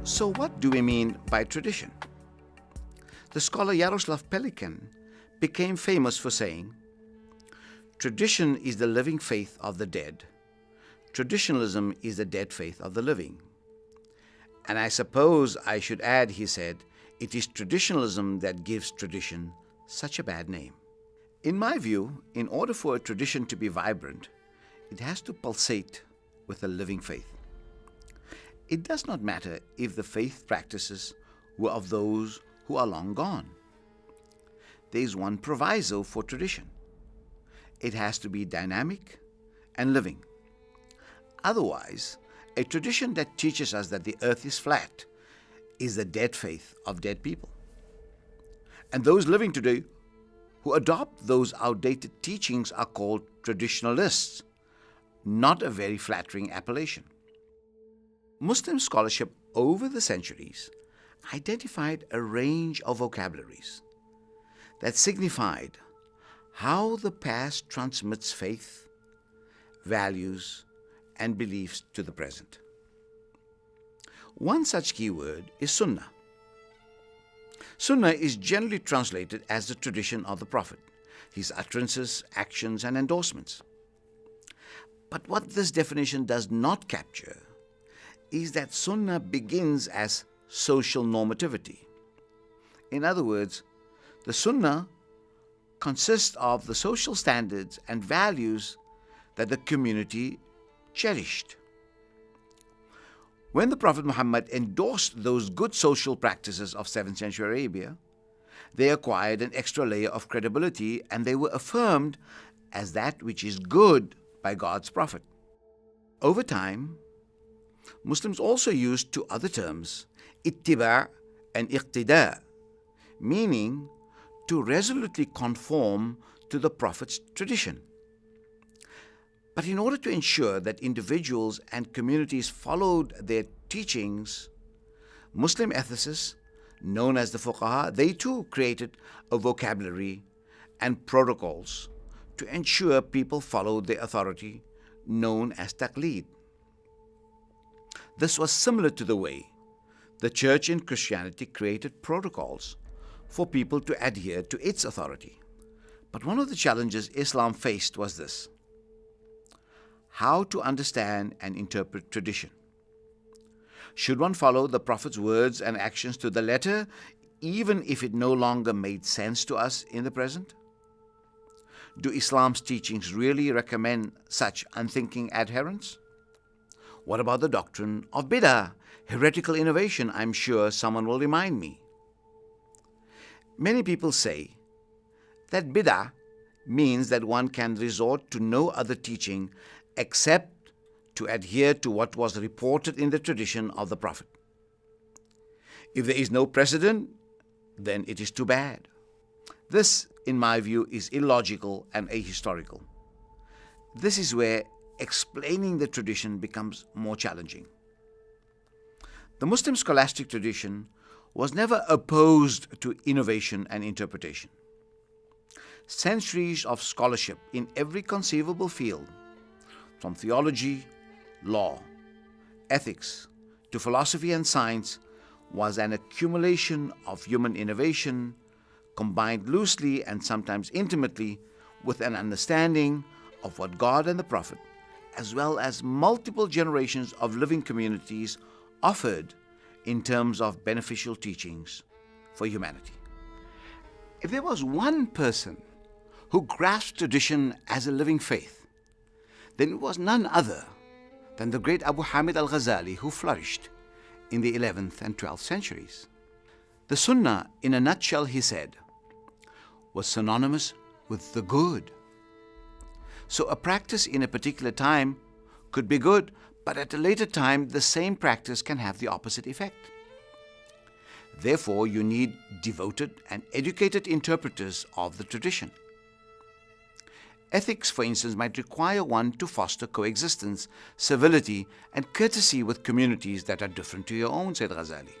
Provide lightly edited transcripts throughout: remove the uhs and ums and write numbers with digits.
So what do we mean by tradition? The scholar Yaroslav Pelikan became famous for saying, "Tradition is the living faith of the dead. Traditionalism is the dead faith of the living." And I suppose I should add, he said, it is traditionalism that gives tradition such a bad name. In my view, in order for a tradition to be vibrant, it has to pulsate with a living faith. It does not matter if the faith practices were of those who are long gone. There is one proviso for tradition. It has to be dynamic and living. Otherwise, a tradition that teaches us that the earth is flat is the dead faith of dead people. And those living today who adopt those outdated teachings are called traditionalists, not a very flattering appellation. Muslim scholarship over the centuries identified a range of vocabularies that signified how the past transmits faith, values, and beliefs to the present. One such keyword is Sunnah. Sunnah is generally translated as the tradition of the Prophet, his utterances, actions, and endorsements. But what this definition does not capture is that Sunnah begins as social normativity. In other words, the Sunnah consists of the social standards and values that the community cherished. When the Prophet Muhammad endorsed those good social practices of 7th century Arabia, they acquired an extra layer of credibility and they were affirmed as that which is good by God's Prophet. Over time, Muslims also used two other terms, ittiba' and iqtida', meaning to resolutely conform to the Prophet's tradition. But in order to ensure that individuals and communities followed their teachings, Muslim ethicists, known as the fuqaha, they too created a vocabulary and protocols to ensure people followed their authority, known as taqleed. This was similar to the way the church in Christianity created protocols for people to adhere to its authority. But one of the challenges Islam faced was this: how to understand and interpret tradition. Should one follow the Prophet's words and actions to the letter, even if it no longer made sense to us in the present? Do Islam's teachings really recommend such unthinking adherence? What about the doctrine of bid'ah, heretical innovation? I'm sure someone will remind me. Many people say that bid'ah means that one can resort to no other teaching except to adhere to what was reported in the tradition of the Prophet. If there is no precedent, then it is too bad. This, in my view, is illogical and ahistorical. This is where explaining the tradition becomes more challenging. The Muslim scholastic tradition was never opposed to innovation and interpretation. Centuries of scholarship in every conceivable field, from theology, law, ethics, to philosophy and science, was an accumulation of human innovation, combined loosely and sometimes intimately with an understanding of what God and the Prophet, as well as multiple generations of living communities, offered in terms of beneficial teachings for humanity. If there was one person who grasped tradition as a living faith, then it was none other than the great Abu Hamid al-Ghazali, who flourished in the 11th and 12th centuries. The Sunnah, in a nutshell, he said, was synonymous with the good. So a practice in a particular time could be good, but at a later time, the same practice can have the opposite effect. Therefore, you need devoted and educated interpreters of the tradition. Ethics, for instance, might require one to foster coexistence, civility, and courtesy with communities that are different to your own, said Ghazali.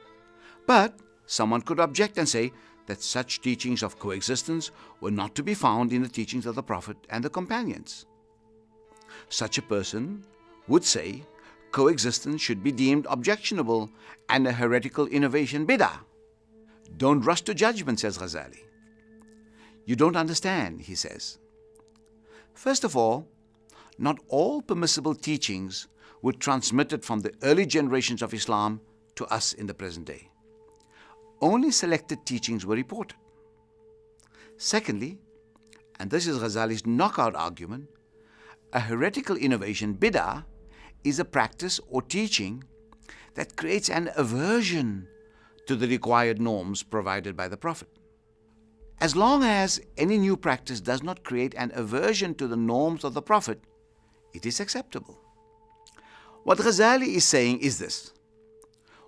But someone could object and say that such teachings of coexistence were not to be found in the teachings of the Prophet and the companions. Such a person would say coexistence should be deemed objectionable and a heretical innovation bid'ah. Don't rush to judgment, says Ghazali. You don't understand, he says. First of all, not all permissible teachings were transmitted from the early generations of Islam to us in the present day. Only selected teachings were reported. Secondly, and this is Ghazali's knockout argument, a heretical innovation, bid'ah, is a practice or teaching that creates an aversion to the required norms provided by the Prophet. As long as any new practice does not create an aversion to the norms of the Prophet, it is acceptable. What Ghazali is saying is this: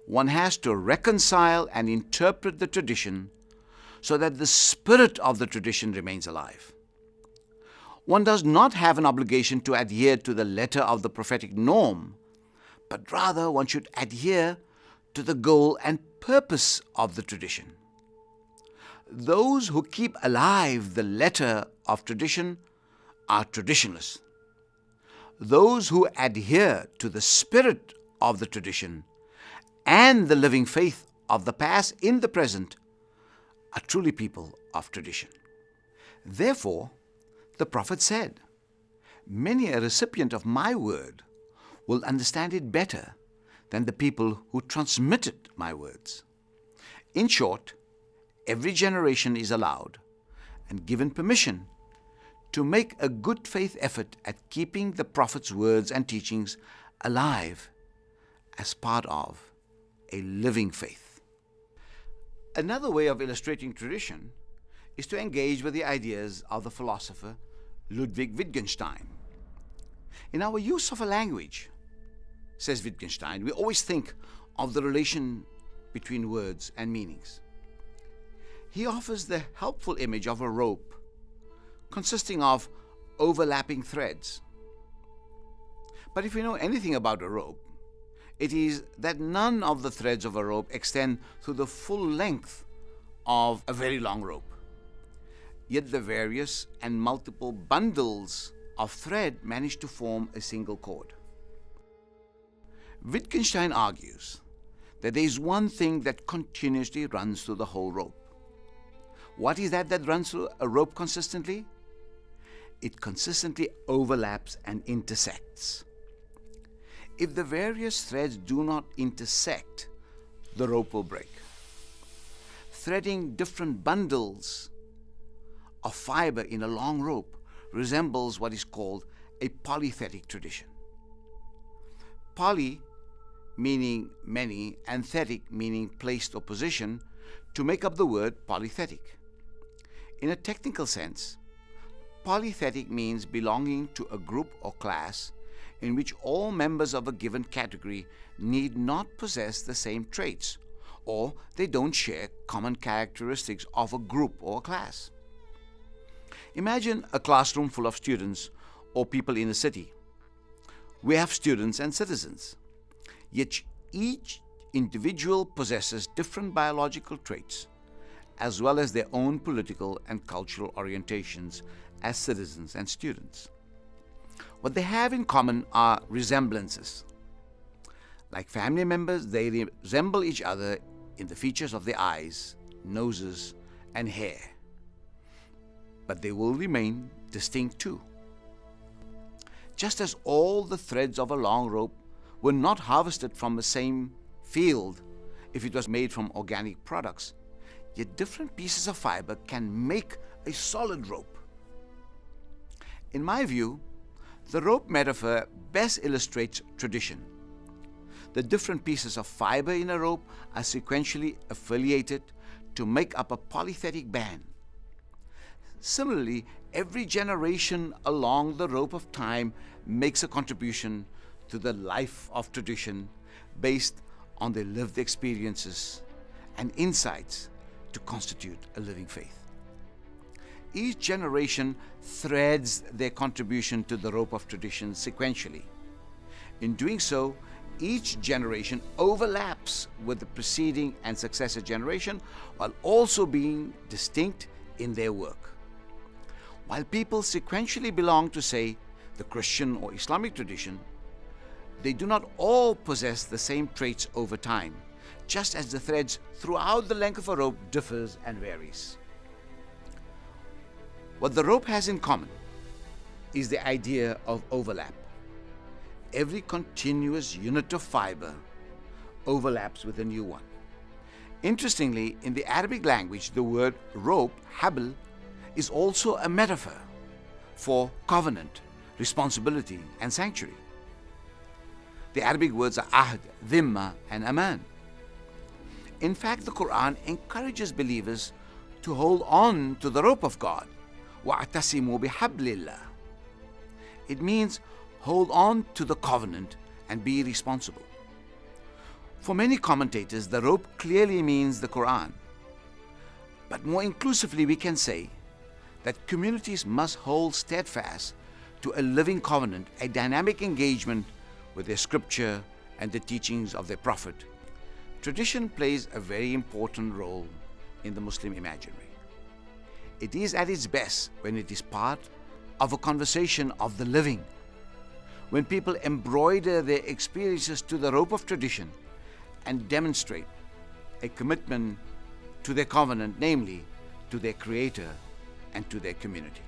one has to reconcile and interpret the tradition so that the spirit of the tradition remains alive. One does not have an obligation to adhere to the letter of the prophetic norm, but rather one should adhere to the goal and purpose of the tradition. Those who keep alive the letter of tradition are traditionalists. Those who adhere to the spirit of the tradition and the living faith of the past in the present are truly people of tradition. Therefore, the Prophet said, "Many a recipient of my word will understand it better than the people who transmitted my words." In short, every generation is allowed and given permission to make a good faith effort at keeping the Prophet's words and teachings alive as part of a living faith. Another way of illustrating tradition is to engage with the ideas of the philosopher Ludwig Wittgenstein. In our use of a language, says Wittgenstein, we always think of the relation between words and meanings. He offers the helpful image of a rope consisting of overlapping threads. But if we know anything about a rope, it is that none of the threads of a rope extend through the full length of a very long rope. Yet the various and multiple bundles of thread manage to form a single cord. Wittgenstein argues that there is one thing that continuously runs through the whole rope. What is that runs through a rope consistently? It consistently overlaps and intersects. If the various threads do not intersect, the rope will break. Threading different bundles of fiber in a long rope resembles what is called a polythetic tradition. Poly meaning many and thetic meaning placed or position to make up the word polythetic. In a technical sense, polythetic means belonging to a group or class in which all members of a given category need not possess the same traits, or they don't share common characteristics of a group or a class. Imagine a classroom full of students or people in a city. We have students and citizens, yet each individual possesses different biological traits, as well as their own political and cultural orientations as citizens and students. What they have in common are resemblances. Like family members, they resemble each other in the features of their eyes, noses, and hair. But they will remain distinct too. Just as all the threads of a long rope were not harvested from the same field if it was made from organic products, yet different pieces of fiber can make a solid rope. In my view, the rope metaphor best illustrates tradition. The different pieces of fiber in a rope are sequentially affiliated to make up a polythetic band. Similarly, every generation along the rope of time makes a contribution to the life of tradition based on their lived experiences and insights to constitute a living faith. Each generation threads their contribution to the rope of tradition sequentially. In doing so, each generation overlaps with the preceding and successor generation while also being distinct in their work. While people sequentially belong to, say, the Christian or Islamic tradition, they do not all possess the same traits over time, just as the threads throughout the length of a rope differs and varies. What the rope has in common is the idea of overlap. Every continuous unit of fiber overlaps with a new one. Interestingly, in the Arabic language, the word rope, habl, is also a metaphor for covenant, responsibility, and sanctuary. The Arabic words are ahd, dhimma, and aman. In fact, the Quran encourages believers to hold on to the rope of God. وَاعْتَصِمُوا بِحَبْلِ اللَّهِ. It means hold on to the covenant and be responsible. For many commentators, the rope clearly means the Quran. But more inclusively, we can say that communities must hold steadfast to a living covenant, a dynamic engagement with their scripture and the teachings of their prophet. Tradition plays a very important role in the Muslim imaginary. It is at its best when it is part of a conversation of the living, when people embroider their experiences to the rope of tradition and demonstrate a commitment to their covenant, namely to their Creator and to their community.